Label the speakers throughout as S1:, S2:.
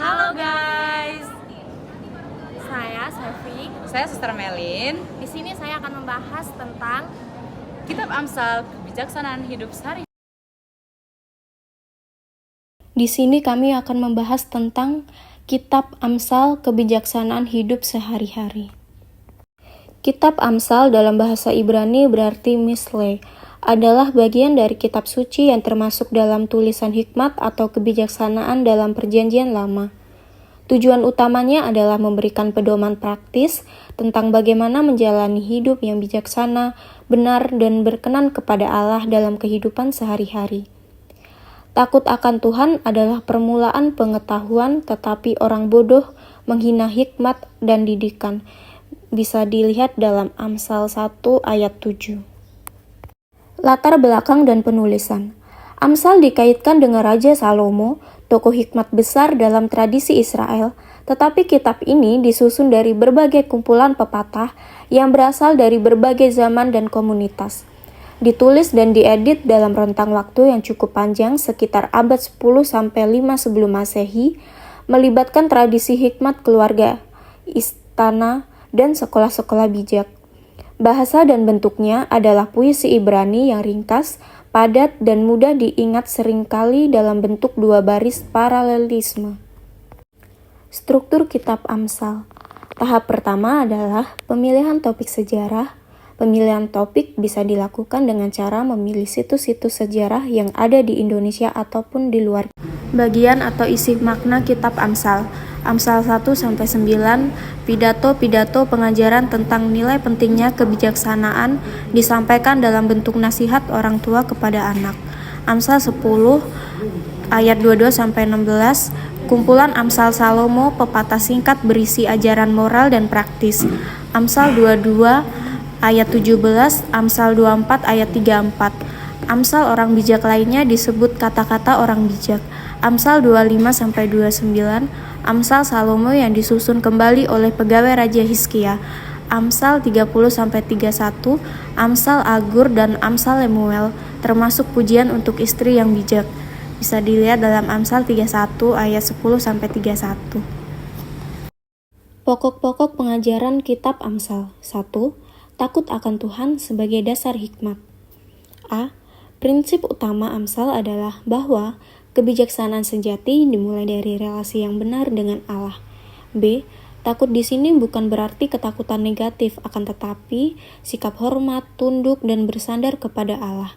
S1: Halo guys, saya Sevi.
S2: Saya Suster Melin.
S1: Di sini saya akan membahas tentang
S2: Kitab Amsal, kebijaksanaan hidup sehari.
S3: Di sini kami akan membahas tentang Kitab Amsal, kebijaksanaan hidup sehari-hari. Kitab Amsal dalam bahasa Ibrani berarti Mishle, adalah bagian dari kitab suci yang termasuk dalam tulisan hikmat atau kebijaksanaan dalam Perjanjian Lama. Tujuan utamanya adalah memberikan pedoman praktis tentang bagaimana menjalani hidup yang bijaksana, benar, dan berkenan kepada Allah dalam kehidupan sehari-hari. Takut akan Tuhan adalah permulaan pengetahuan, tetapi orang bodoh menghina hikmat dan didikan. Bisa dilihat dalam Amsal 1 ayat 7. Latar belakang dan penulisan. Amsal dikaitkan dengan Raja Salomo, tokoh hikmat besar dalam tradisi Israel, tetapi kitab ini disusun dari berbagai kumpulan pepatah yang berasal dari berbagai zaman dan komunitas. Ditulis dan diedit dalam rentang waktu yang cukup panjang sekitar abad 10-5 sebelum Masehi, melibatkan tradisi hikmat keluarga, istana, dan sekolah-sekolah bijak. Bahasa dan bentuknya adalah puisi Ibrani yang ringkas, padat, dan mudah diingat seringkali dalam bentuk dua baris paralelisme. Struktur Kitab Amsal. Tahap pertama adalah pemilihan topik sejarah. Pemilihan topik bisa dilakukan dengan cara memilih situs-situs sejarah yang ada di Indonesia ataupun di luar. Bagian atau isi makna Kitab Amsal. Amsal 1-9, pidato-pidato pengajaran tentang nilai pentingnya kebijaksanaan disampaikan dalam bentuk nasihat orang tua kepada anak. Amsal 10 ayat 22-16, kumpulan Amsal Salomo, pepatah singkat berisi ajaran moral dan praktis. Amsal 22 ayat 17, Amsal 24 ayat 34. Amsal orang bijak lainnya disebut kata-kata orang bijak. Amsal 25-29, Amsal Salomo yang disusun kembali oleh pegawai Raja Hizkia. Amsal 30-31, Amsal Agur dan Amsal Lemuel, termasuk pujian untuk istri yang bijak. Bisa dilihat dalam Amsal 31 ayat 10-31. Pokok-pokok pengajaran Kitab Amsal. 1. Takut akan Tuhan sebagai dasar hikmat. A. Prinsip utama Amsal adalah bahwa kebijaksanaan sejati dimulai dari relasi yang benar dengan Allah. B. Takut di sini bukan berarti ketakutan negatif, akan tetapi sikap hormat, tunduk, dan bersandar kepada Allah.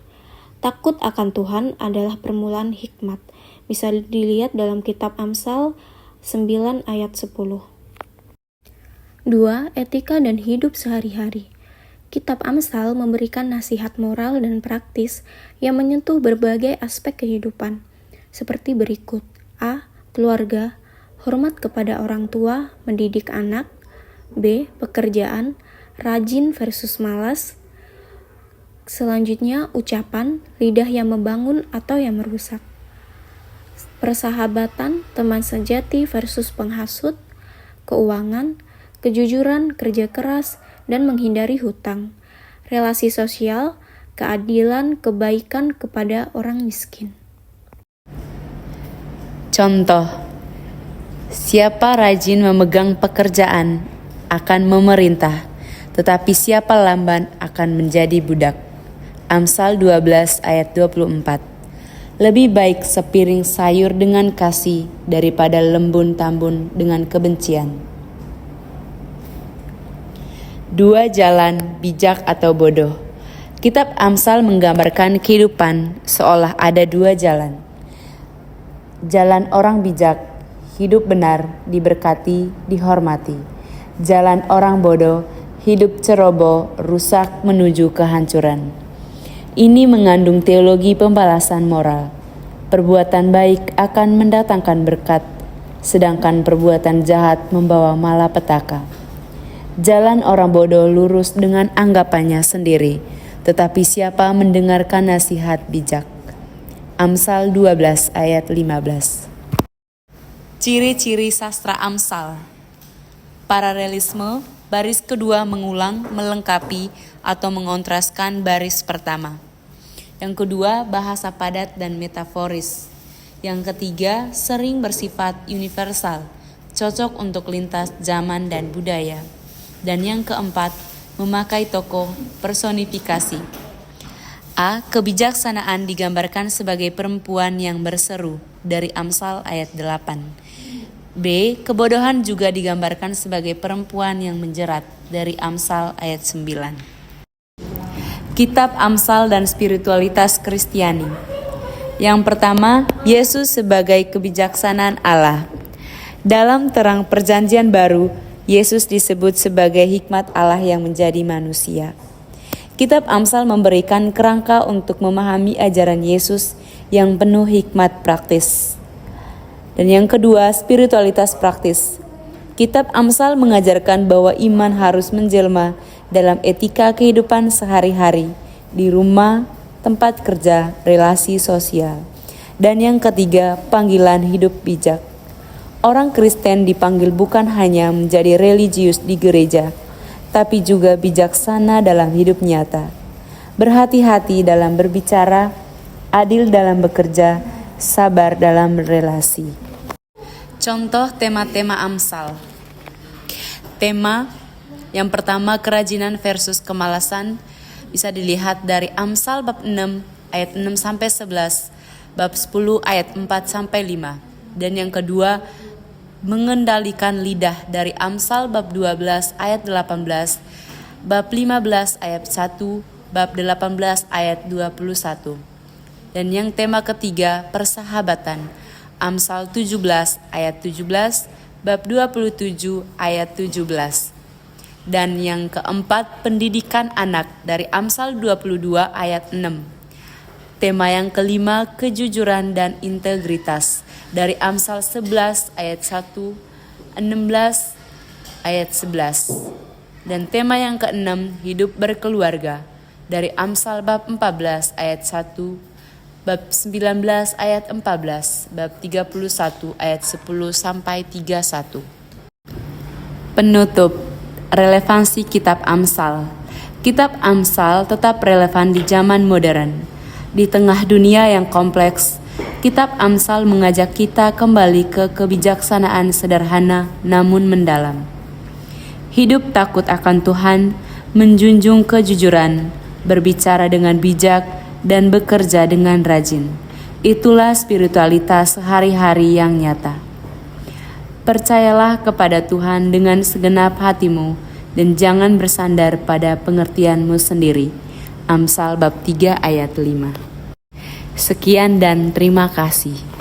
S3: Takut akan Tuhan adalah permulaan hikmat. Bisa dilihat dalam kitab Amsal 9 ayat 10. 2. Etika dan hidup sehari-hari. Kitab Amsal memberikan nasihat moral dan praktis yang menyentuh berbagai aspek kehidupan, seperti berikut. A. Keluarga, hormat kepada orang tua, mendidik anak. B. Pekerjaan, rajin versus malas. Selanjutnya, ucapan, lidah yang membangun atau yang merusak. Persahabatan, teman sejati versus penghasut. Keuangan, kejujuran, kerja keras, dan menghindari hutang. Relasi sosial, keadilan, kebaikan kepada orang miskin.
S2: Contoh, siapa rajin memegang pekerjaan akan memerintah, tetapi siapa lamban akan menjadi budak. Amsal 12 ayat 24. Lebih baik sepiring sayur dengan kasih daripada lembun tambun dengan kebencian. 2 jalan, bijak atau bodoh. Kitab Amsal menggambarkan kehidupan seolah ada 2 jalan. Jalan orang bijak, hidup benar, diberkati, dihormati. Jalan orang bodoh, hidup ceroboh, rusak menuju kehancuran. Ini mengandung teologi pembalasan moral. Perbuatan baik akan mendatangkan berkat, sedangkan perbuatan jahat membawa malapetaka. Jalan orang bodoh lurus dengan anggapannya sendiri, tetapi siapa mendengarkan nasihat bijak. Amsal 12 ayat 15. Ciri-ciri sastra Amsal. Paralelisme, baris kedua mengulang, melengkapi, atau mengontraskan baris pertama. Yang kedua, bahasa padat dan metaforis. Yang ketiga, sering bersifat universal, cocok untuk lintas zaman dan budaya. Dan yang keempat, memakai tokoh personifikasi. A. Kebijaksanaan digambarkan sebagai perempuan yang berseru dari Amsal ayat 8. B. Kebodohan juga digambarkan sebagai perempuan yang menjerat dari Amsal ayat 9. Kitab Amsal dan Spiritualitas Kristiani. Yang pertama, Yesus sebagai kebijaksanaan Allah. Dalam terang Perjanjian Baru, Yesus disebut sebagai hikmat Allah yang menjadi manusia. Kitab Amsal memberikan kerangka untuk memahami ajaran Yesus yang penuh hikmat praktis. Dan yang kedua, spiritualitas praktis. Kitab Amsal mengajarkan bahwa iman harus menjelma dalam etika kehidupan sehari-hari, di rumah, tempat kerja, relasi sosial. Dan yang ketiga, panggilan hidup bijak. Orang Kristen dipanggil bukan hanya menjadi religius di gereja, tapi juga bijaksana dalam hidup nyata. Berhati-hati dalam berbicara, adil dalam bekerja, sabar dalam berelasi. Contoh tema-tema Amsal. Tema yang pertama, kerajinan versus kemalasan, bisa dilihat dari Amsal bab 6 ayat 6 sampai 11, bab 10 ayat 4 sampai 5. Dan yang kedua, mengendalikan lidah dari Amsal bab 12 ayat 18, bab 15 ayat 1, bab 18 ayat 21. Dan yang tema ketiga, persahabatan, Amsal 17 ayat 17, bab 27 ayat 17. Dan yang keempat, pendidikan anak dari Amsal 22 ayat 6. Tema yang kelima, kejujuran dan integritas dari Amsal 11 ayat 1, 16 ayat 11. Dan tema yang keenam, hidup berkeluarga dari Amsal bab 14 ayat 1, bab 19 ayat 14, bab 31 ayat 10 sampai 31. Penutup. Relevansi Kitab Amsal. Kitab Amsal tetap relevan di zaman modern. Di tengah dunia yang kompleks, Kitab Amsal mengajak kita kembali ke kebijaksanaan sederhana namun mendalam. Hidup takut akan Tuhan, menjunjung kejujuran, berbicara dengan bijak, dan bekerja dengan rajin. Itulah spiritualitas sehari-hari yang nyata. Percayalah kepada Tuhan dengan segenap hatimu dan jangan bersandar pada pengertianmu sendiri. Amsal bab 3 ayat 5. Sekian dan terima kasih.